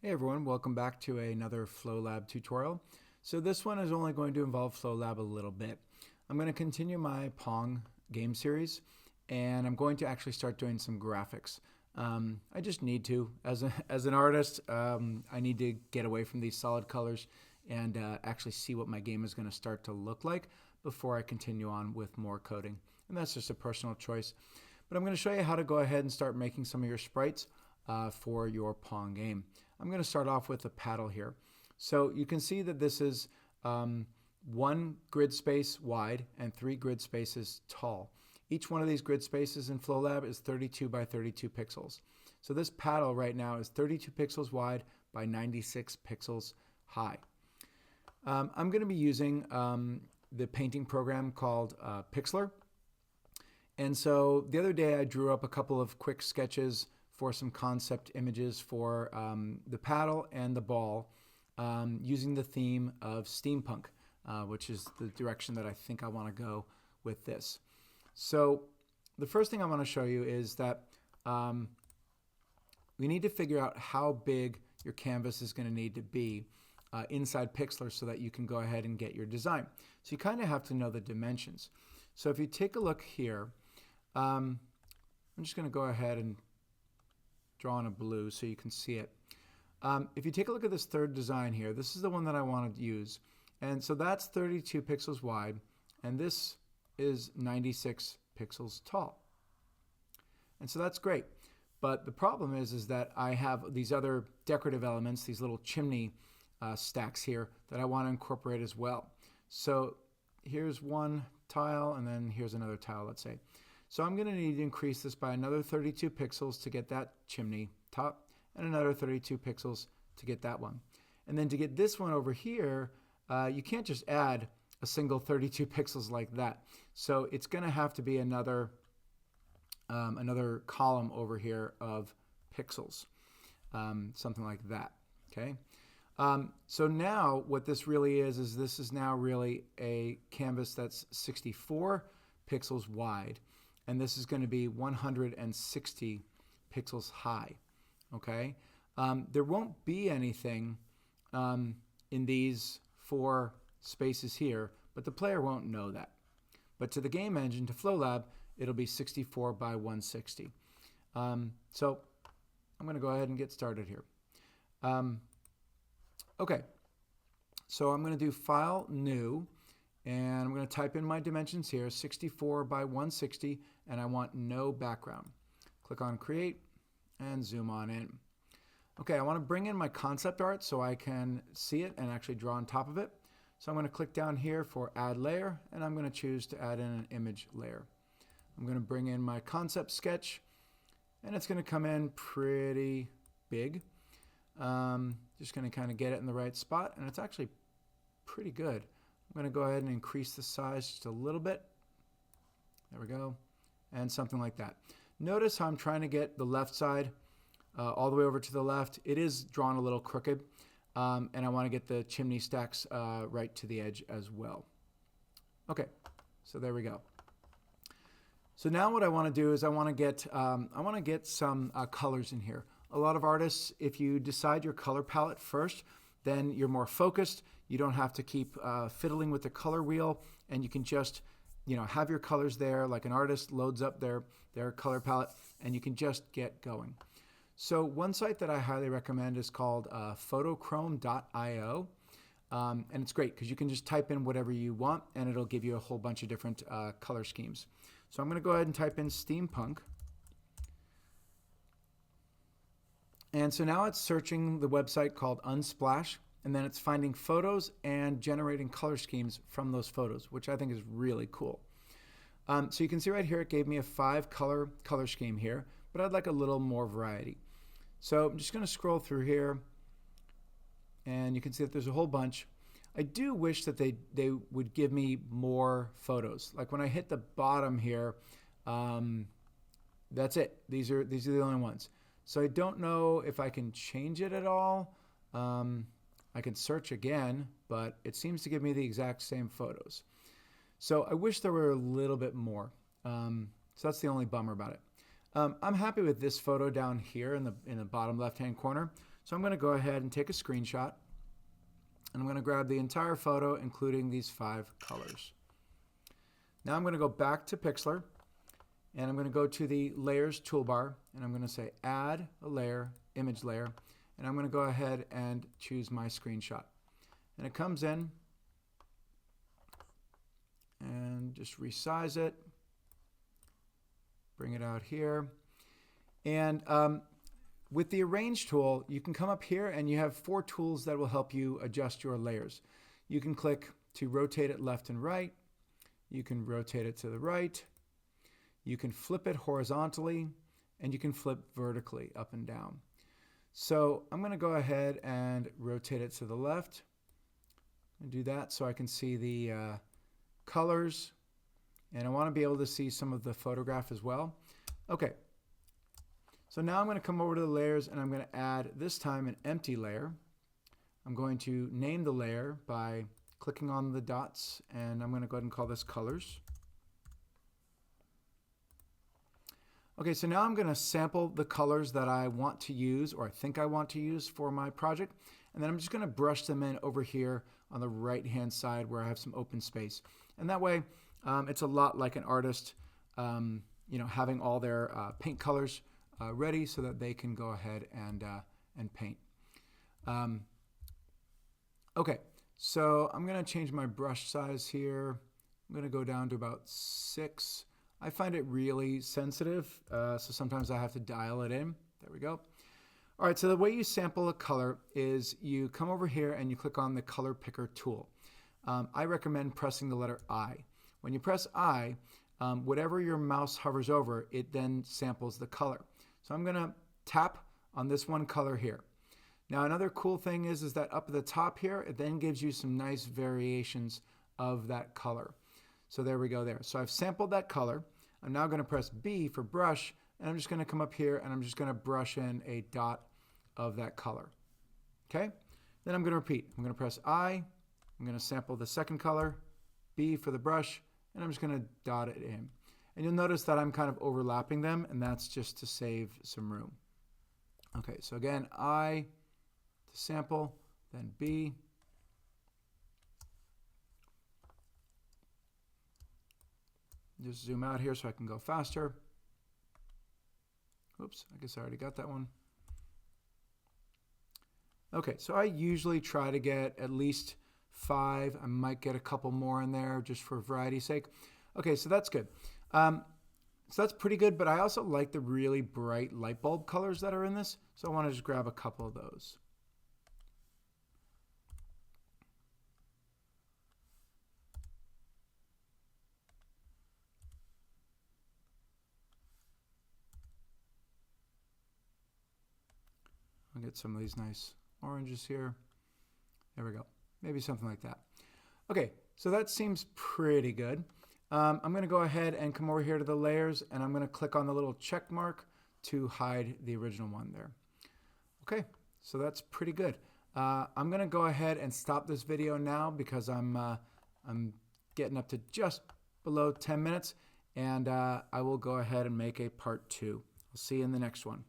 Hey everyone, welcome back to another FlowLab tutorial. So this one is only going to involve FlowLab a little bit. I'm going to continue my Pong game series and I'm going to actually start doing some graphics. I just need to. As an artist, I need to get away from these solid colors and actually see what my game is going to start to look like before I continue on with more coding. And that's just a personal choice. But I'm going to show you how to go ahead and start making some of your sprites for your Pong game. I'm going to start off with a paddle here. So you can see that this is 1 grid space wide and 3 grid spaces tall. Each one of these grid spaces in FlowLab is 32 by 32 pixels. So this paddle right now is 32 pixels wide by 96 pixels high. I'm going to be using the painting program called Pixlr. And so the other day I drew up a couple of quick sketches for some concept images for the paddle and the ball using the theme of steampunk, which is the direction that I think I want to go with this. So the first thing I want to show you is that we need to figure out how big your canvas is going to need to be inside Pixlr so that you can go ahead and get your design. So you kind of have to know the dimensions. So if you take a look here, I'm just going to go ahead and draw in a blue so you can see it. If you take a look at this third design here, this is the one that I want to use. And so that's 32 pixels wide, and this is 96 pixels tall. And so that's great. But the problem is that I have these other decorative elements, these little chimney stacks here that I want to incorporate as well. So here's one tile, and then here's another tile, let's say. So I'm going to need to increase this by another 32 pixels to get that chimney top, and another 32 pixels to get that one. And then to get this one over here, you can't just add a single 32 pixels like that. So it's going to have to be another column over here of pixels, something like that. Okay. So now what this really is this is now really a canvas that's 64 pixels wide. And this is going to be 160 pixels high, okay? There won't be anything in these 4 spaces here, but the player won't know that. But to the game engine, to FlowLab, it'll be 64 by 160. So I'm going to go ahead and get started here. Okay, so I'm going to do File, New, and I'm going to type in my dimensions here, 64 by 160, and I want no background. Click on Create and zoom on in. Okay, I want to bring in my concept art so I can see it and actually draw on top of it. So I'm going to click down here for Add Layer, and I'm going to choose to add in an image layer. I'm going to bring in my concept sketch, and it's going to come in pretty big. Just going to kind of get it in the right spot, and it's actually pretty good. I'm going to go ahead and increase the size just a little bit. There we go. And something like that. Notice how I'm trying to get the left side all the way over to the left. It is drawn a little crooked, and I want to get the chimney stacks right to the edge as well. Okay, so there we go. So now what I want to do is I want to get some colors in here. A lot of artists, if you decide your color palette first, then you're more focused. You don't have to keep fiddling with the color wheel, and you can just have your colors there, like an artist loads up their color palette, and you can just get going. So one site that I highly recommend is called Photochrome.io, and it's great because you can just type in whatever you want, and it'll give you a whole bunch of different color schemes. So I'm going to go ahead and type in steampunk. And so now it's searching the website called Unsplash, and then it's finding photos and generating color schemes from those photos, which I think is really cool. So you can see right here it gave me a 5 color scheme here, but I'd like a little more variety. So I'm just going to scroll through here, and you can see that there's a whole bunch. I do wish that they would give me more photos. Like when I hit the bottom here, that's it. These are the only ones. So I don't know if I can change it at all. I can search again, but it seems to give me the exact same photos. So I wish there were a little bit more. So that's the only bummer about it. I'm happy with this photo down here in the bottom left-hand corner. So I'm going to go ahead and take a screenshot, and I'm going to grab the entire photo, including these 5 colors. Now I'm going to go back to Pixlr, and I'm going to go to the Layers toolbar, and I'm going to say Add a Layer, Image Layer, and I'm going to go ahead and choose my screenshot. And it comes in, and just resize it, bring it out here. And with the Arrange tool, you can come up here and you have 4 tools that will help you adjust your layers. You can click to rotate it left and right. You can rotate it to the right. You can flip it horizontally, and you can flip vertically up and down. So I'm going to go ahead and rotate it to the left and do that so I can see the colors, and I want to be able to see some of the photograph as well. Okay, so now I'm going to come over to the layers, and I'm going to add this time an empty layer. I'm going to name the layer by clicking on the dots, and I'm going to go ahead and call this colors. Okay, so now I'm going to sample the colors that I want to use, or I think I want to use for my project, and then I'm just going to brush them in over here on the right hand side where I have some open space. And that way it's a lot like an artist having all their paint colors ready so that they can go ahead and paint. Okay, so I'm going to change my brush size here. I'm going to go down to about 6. I find it really sensitive, so sometimes I have to dial it in. There we go. All right, so the way you sample a color is you come over here and you click on the color picker tool. I recommend pressing the letter I. When you press I, whatever your mouse hovers over, it then samples the color. So I'm going to tap on this one color here. Now another cool thing is that up at the top here, it then gives you some nice variations of that color. So there we go there. So I've sampled that color. I'm now going to press B for brush, and I'm just going to come up here and I'm just going to brush in a dot of that color. Okay? Then I'm going to repeat. I'm going to press I. I'm going to sample the second color, B for the brush, and I'm just going to dot it in. And you'll notice that I'm kind of overlapping them, and that's just to save some room. Okay, so again, I to sample, then B. Just zoom out here so I can go faster. Oops, I guess I already got that one. Okay, so I usually try to get at least 5. I might get a couple more in there just for variety's sake. Okay, so that's good. So that's pretty good, but I also like the really bright light bulb colors that are in this, so I want to just grab a couple of those. I'll get some of these nice oranges here. There we go. Maybe something like that. Okay, so that seems pretty good. I'm going to go ahead and come over here to the layers, and I'm going to click on the little check mark to hide the original one there. Okay, so that's pretty good. I'm going to go ahead and stop this video now because I'm getting up to just below 10 minutes, and I will go ahead and make a part 2. I'll see you in the next one.